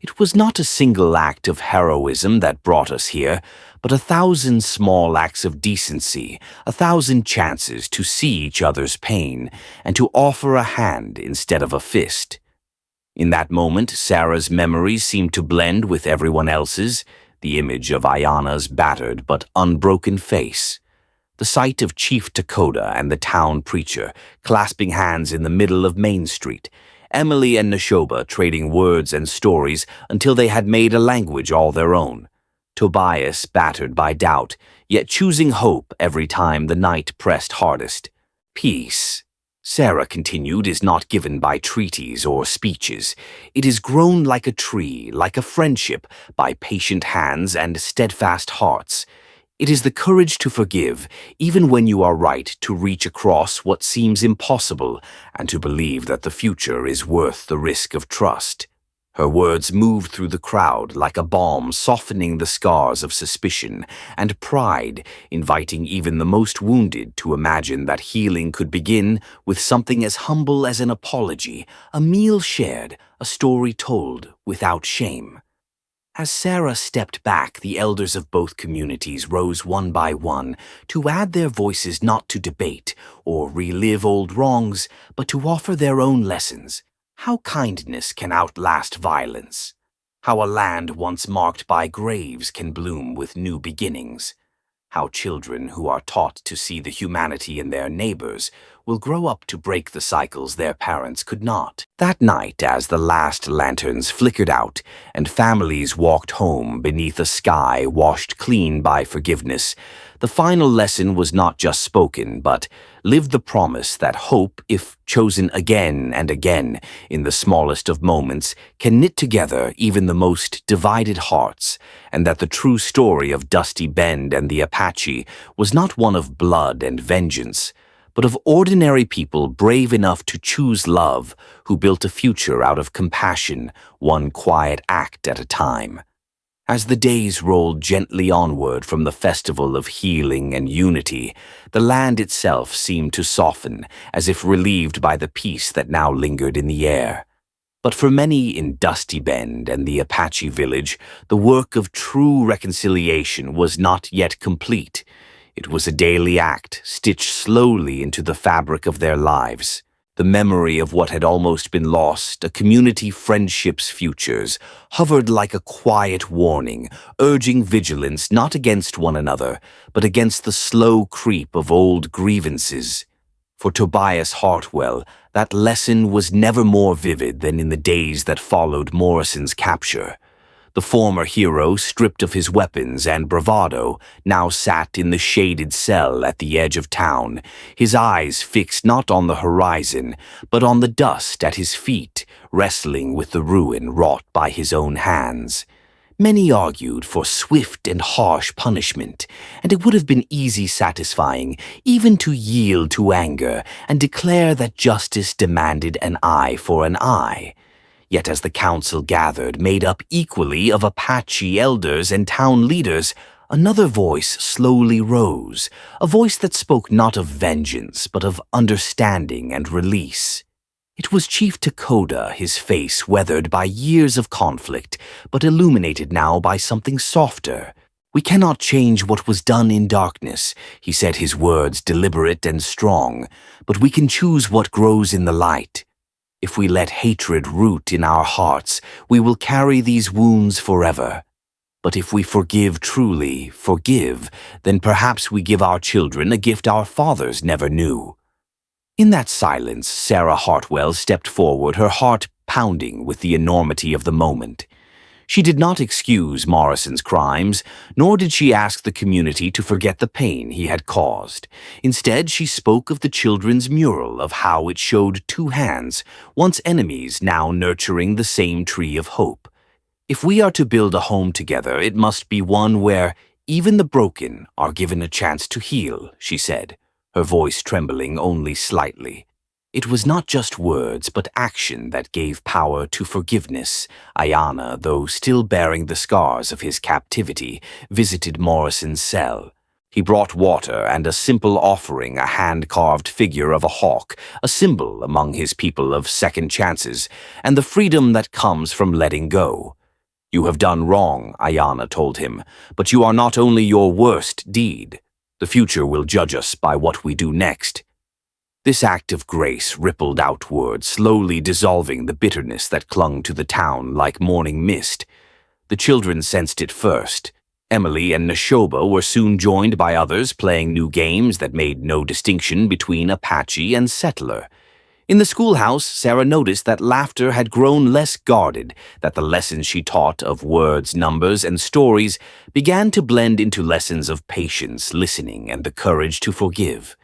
It was not a single act of heroism that brought us here, but 1,000 small acts of decency, 1,000 chances to see each other's pain and to offer a hand instead of a fist. In that moment, Sarah's memories seemed to blend with everyone else's, the image of Ayana's battered but unbroken face, the sight of Chief Takoda and the town preacher clasping hands in the middle of Main Street, Emily and Neshoba trading words and stories until they had made a language all their own, Tobias battered by doubt, yet choosing hope every time the night pressed hardest. Peace, Sarah continued, is not given by treaties or speeches. It is grown like a tree, like a friendship, by patient hands and steadfast hearts. It is the courage to forgive, even when you are right, to reach across what seems impossible, and to believe that the future is worth the risk of trust. Her words moved through the crowd like a balm, softening the scars of suspicion and pride, inviting even the most wounded to imagine that healing could begin with something as humble as an apology, a meal shared, a story told without shame. As Sarah stepped back, the elders of both communities rose one by one to add their voices, not to debate or relive old wrongs, but to offer their own lessons. How kindness can outlast violence. How a land once marked by graves can bloom with new beginnings. How children who are taught to see the humanity in their neighbors will grow up to break the cycles their parents could not. That night, as the last lanterns flickered out and families walked home beneath a sky washed clean by forgiveness, the final lesson was not just spoken, but lived the promise that hope, if chosen again and again in the smallest of moments, can knit together even the most divided hearts, and that the true story of Dusty Bend and the Apache was not one of blood and vengeance, but of ordinary people brave enough to choose love, who built a future out of compassion, one quiet act at a time. As the days rolled gently onward from the festival of healing and unity, the land itself seemed to soften, as if relieved by the peace that now lingered in the air. But for many in Dusty Bend and the Apache village, the work of true reconciliation was not yet complete. It was a daily act, stitched slowly into the fabric of their lives. The memory of what had almost been lost, a community friendship's futures, hovered like a quiet warning, urging vigilance not against one another, but against the slow creep of old grievances. For Tobias Hartwell, that lesson was never more vivid than in the days that followed Morrison's capture. The former hero, stripped of his weapons and bravado, now sat in the shaded cell at the edge of town, his eyes fixed not on the horizon, but on the dust at his feet, wrestling with the ruin wrought by his own hands. Many argued for swift and harsh punishment, and it would have been easy satisfying even to yield to anger and declare that justice demanded an eye for an eye. Yet as the council gathered, made up equally of Apache elders and town leaders, another voice slowly rose, a voice that spoke not of vengeance, but of understanding and release. It was Chief Takoda, his face weathered by years of conflict, but illuminated now by something softer. "We cannot change what was done in darkness," he said, his words deliberate and strong, "but we can choose what grows in the light. If we let hatred root in our hearts, we will carry these wounds forever. But if we forgive truly, forgive, then perhaps we give our children a gift our fathers never knew." In that silence, Sarah Hartwell stepped forward, her heart pounding with the enormity of the moment. She did not excuse Morrison's crimes, nor did she ask the community to forget the pain he had caused. Instead, she spoke of the children's mural, of how it showed two hands, once enemies, now nurturing the same tree of hope. "If we are to build a home together, it must be one where even the broken are given a chance to heal," she said, her voice trembling only slightly. It was not just words, but action that gave power to forgiveness. Ayana, though still bearing the scars of his captivity, visited Morrison's cell. He brought water and a simple offering, a hand-carved figure of a hawk, a symbol among his people of second chances, and the freedom that comes from letting go. "You have done wrong," Ayana told him, "but you are not only your worst deed. The future will judge us by what we do next." This act of grace rippled outward, slowly dissolving the bitterness that clung to the town like morning mist. The children sensed it first. Emily and Neshoba were soon joined by others playing new games that made no distinction between Apache and settler. In the schoolhouse, Sarah noticed that laughter had grown less guarded, that the lessons she taught of words, numbers, and stories began to blend into lessons of patience, listening, and the courage to forgive.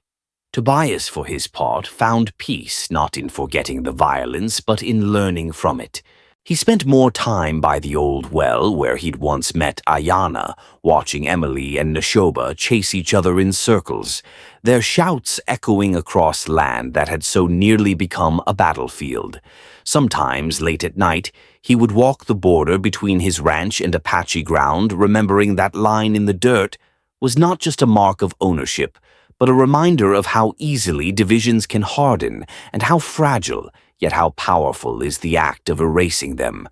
Tobias, for his part, found peace not in forgetting the violence, but in learning from it. He spent more time by the old well where he'd once met Ayana, watching Emily and Neshoba chase each other in circles, their shouts echoing across land that had so nearly become a battlefield. Sometimes, late at night, he would walk the border between his ranch and Apache ground, remembering that line in the dirt was not just a mark of ownership, but a reminder of how easily divisions can harden and how fragile, yet how powerful is the act of erasing them.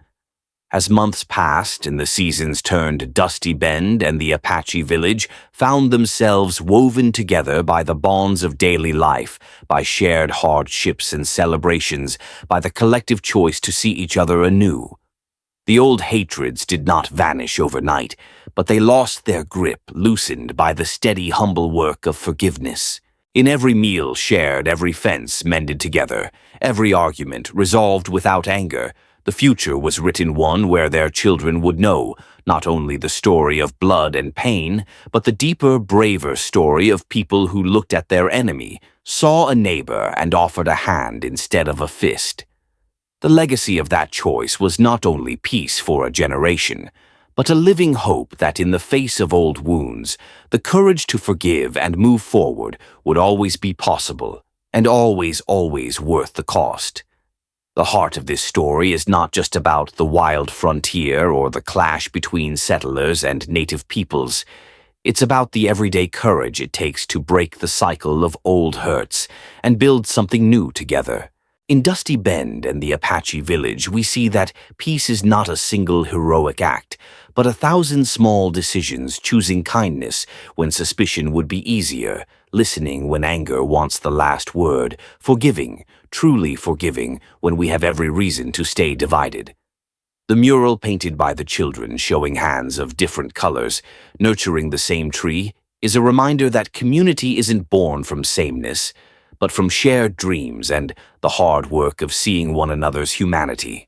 As months passed and the seasons turned, Dusty Bend and the Apache village found themselves woven together by the bonds of daily life, by shared hardships and celebrations, by the collective choice to see each other anew. The old hatreds did not vanish overnight, but they lost their grip, loosened by the steady, humble work of forgiveness. In every meal shared, every fence mended together, every argument resolved without anger, the future was written one where their children would know not only the story of blood and pain, but the deeper, braver story of people who looked at their enemy, saw a neighbor, and offered a hand instead of a fist. The legacy of that choice was not only peace for a generation, but a living hope that in the face of old wounds, the courage to forgive and move forward would always be possible, and always worth the cost. The heart of this story is not just about the wild frontier or the clash between settlers and native peoples. It's about the everyday courage it takes to break the cycle of old hurts and build something new together. In Dusty Bend and the Apache village, we see that peace is not a single heroic act, but 1,000 small decisions, choosing kindness when suspicion would be easier, listening when anger wants the last word, forgiving, truly forgiving, when we have every reason to stay divided. The mural painted by the children, showing hands of different colors, nurturing the same tree, is a reminder that community isn't born from sameness, but from shared dreams and the hard work of seeing one another's humanity.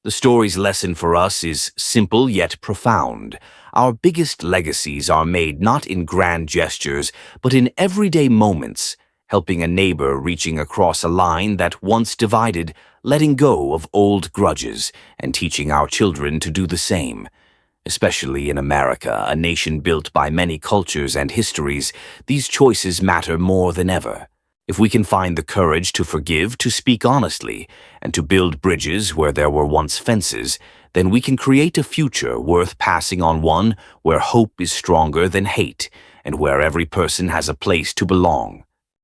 The story's lesson for us is simple yet profound. Our biggest legacies are made not in grand gestures, but in everyday moments, helping a neighbor reaching across a line that once divided, letting go of old grudges, and teaching our children to do the same. Especially in America, a nation built by many cultures and histories, these choices matter more than ever. If we can find the courage to forgive, to speak honestly, and to build bridges where there were once fences, then we can create a future worth passing on, one where hope is stronger than hate, and where every person has a place to belong.